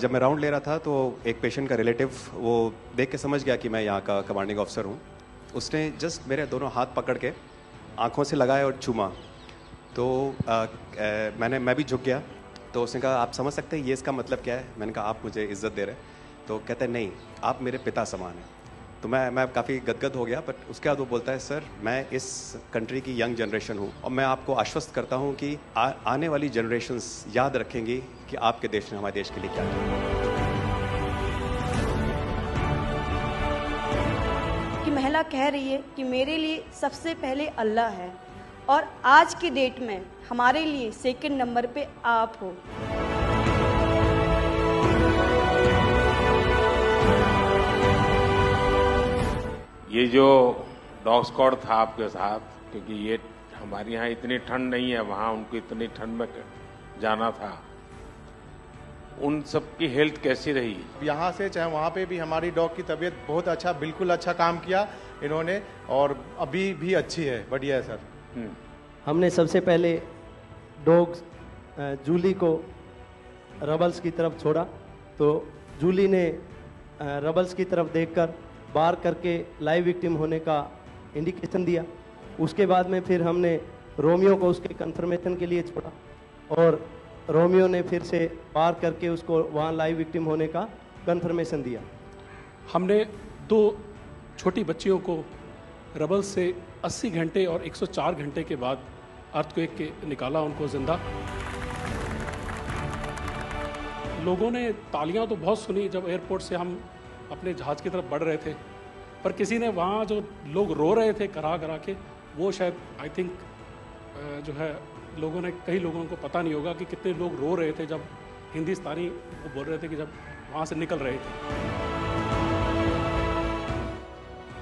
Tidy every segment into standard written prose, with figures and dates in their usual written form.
जब मैं राउंड ले रहा था तो एक पेशेंट का रिलेटिव वो देख के समझ गया कि मैं यहाँ का कमांडिंग ऑफिसर हूँ। उसने जस्ट मेरे दोनों हाथ पकड़ के आंखों से लगाए और चूमा। तो मैं भी झुक गया। तो उसने कहा आप समझ सकते हैं ये इसका मतलब क्या है? मैंने कहा आप मुझे इज्जत दे रहे हैं। तो कहते हैं नहीं, आप मेरे पिता समान हैं। तो मैं काफ़ी गदगद हो गया। बट उसके बाद वो बोलता है सर मैं इस कंट्री की यंग जनरेशन हूँ और मैं आपको आश्वस्त करता हूँ कि आने वाली जनरेशन्स याद रखेंगी कि आपके देश ने हमारे देश के लिए क्या किया। कि महिला कह रही है कि मेरे लिए सबसे पहले अल्लाह है और आज की डेट में हमारे लिए सेकंड नंबर पे आप हो। ये जो डॉग स्क्वाड था आपके साथ, क्योंकि ये हमारे यहाँ इतनी ठंड नहीं है, वहाँ उनको इतनी ठंड में जाना था, उन सब की हेल्थ कैसी रही? यहाँ से चाहे वहाँ पे भी हमारी डॉग की तबीयत बहुत अच्छा, बिल्कुल अच्छा काम किया इन्होंने और अभी भी अच्छी है, बढ़िया है सर। हमने सबसे पहले डॉग जूली को रबल्स की तरफ छोड़ा तो जूली ने रबल्स की तरफ देखकर बार करके लाइव विक्टिम होने का इंडिकेशन दिया। उसके बाद में फिर हमने रोमियो को उसके कंफर्मेशन के लिए छोड़ा और रोमियो ने फिर से बार करके उसको वहाँ लाइव विक्टिम होने का कंफर्मेशन दिया। हमने 2 छोटी बच्चियों को रबल से 80 घंटे और 104 घंटे के बाद अर्थक्वेक के निकाला उनको जिंदा। लोगों ने तालियां तो बहुत सुनी जब एयरपोर्ट से हम अपने जहाज़ की तरफ बढ़ रहे थे, पर किसी ने वहाँ जो लोग रो रहे थे करा करा के, वो शायद आई थिंक जो है लोगों ने, कई लोगों को पता नहीं होगा कि कितने लोग रो रहे थे जब हिंदुस्तानी वो बोल रहे थे कि जब वहाँ से निकल रहे थे।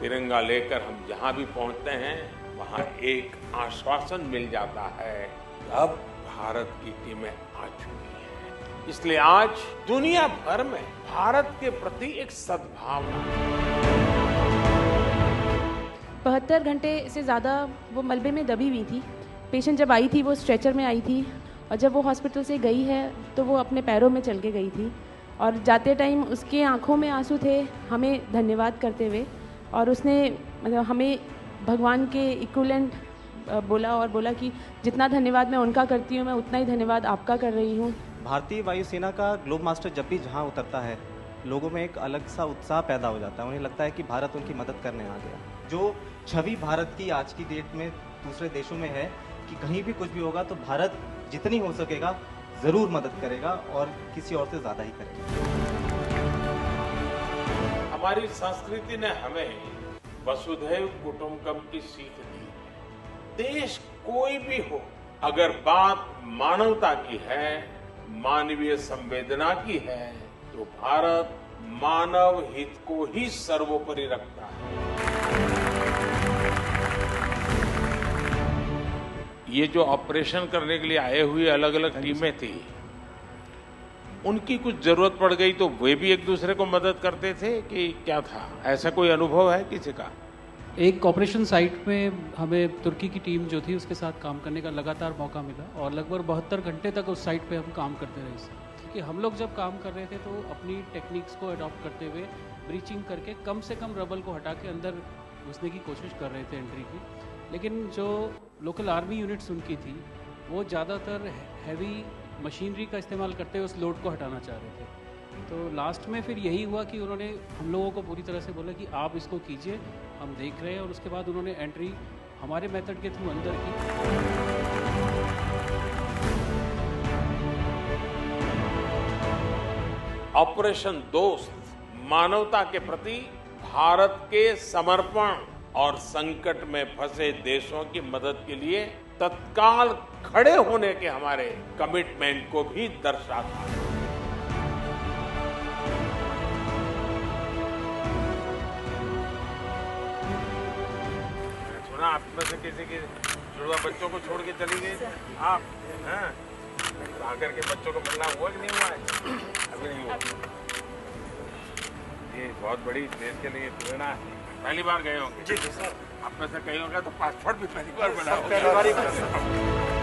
तिरंगा लेकर हम जहाँ भी पहुँचते हैं वहाँ एक आश्वासन मिल जाता है कि अब भारत की टीमें आ चुकी हैं। इसलिए आज दुनिया भर में भारत के प्रति एक सद्भावना। 72 घंटे से ज़्यादा वो मलबे में दबी हुई थी। पेशेंट जब आई थी वो स्ट्रेचर में आई थी और जब वो हॉस्पिटल से गई है तो वो अपने पैरों में चल के गई थी और जाते टाइम उसके आंखों में आंसू थे हमें धन्यवाद करते हुए, और उसने मतलब हमें भगवान के इक्विवेलेंट बोला और बोला कि जितना धन्यवाद मैं उनका करती हूँ मैं उतना ही धन्यवाद आपका कर रही हूँ। भारतीय वायुसेना का ग्लोब मास्टर जब भी जहाँ उतरता है लोगों में एक अलग सा उत्साह पैदा हो जाता है। उन्हें लगता है कि भारत उनकी मदद करने आ गया। जो छवि भारत की आज की डेट में दूसरे देशों में है कि कहीं भी कुछ भी होगा तो भारत जितनी हो सकेगा ज़रूर मदद करेगा और किसी और से ज़्यादा ही करेगा। हमारी संस्कृति ने हमें वसुधैव कुटुंबकम की सीख दी। देश कोई भी हो, अगर बात मानवता की है, मानवीय संवेदना की है, तो भारत मानव हित को ही सर्वोपरि रखता है। ये जो ऑपरेशन करने के लिए आए हुए अलग अलग टीमें थी, उनकी कुछ जरूरत पड़ गई तो वे भी एक दूसरे को मदद करते थे कि क्या था? ऐसा कोई अनुभव है किसी का? एक ऑपरेशन साइट में हमें तुर्की की टीम जो थी उसके साथ काम करने का लगातार मौका मिला और लगभग 72 घंटे तक उस साइट पे हम काम करते रहे। कि हम लोग जब काम कर रहे थे तो अपनी टेक्निक्स को अडॉप्ट करते हुए ब्रीचिंग करके कम से कम रबल को हटा के अंदर घुसने की कोशिश कर रहे थे एंट्री की। लेकिन जो लोकल आर्मी यूनिट्स उनकी थी वो ज़्यादातर हैवी मशीनरी का इस्तेमाल करते हुए उस लोड को हटाना चाह रहे थे। तो लास्ट में फिर यही हुआ कि उन्होंने हम लोगों को पूरी तरह से बोला कि आप इसको कीजिए, हम देख रहे हैं, और उसके बाद उन्होंने एंट्री हमारे मेथड के थ्रू अंदर की। ऑपरेशन दोस्त मानवता के प्रति भारत के समर्पण और संकट में फंसे देशों की मदद के लिए तत्काल खड़े होने के हमारे कमिटमेंट को भी दर्शाता है। सुना आप में से किसी के जुड़वा बच्चों को छोड़ के चली गई आप, हैं? आकर के बच्चों को मिलना हुआ कि नहीं हुआ है? अभी नहीं हुआ। ये बहुत बड़ी देश के लिए प्रेरणा है। पहली बार गए होंगे? जी सर। आप में से कई होंगे तो पासपोर्ट भी पहली बार बना होगा।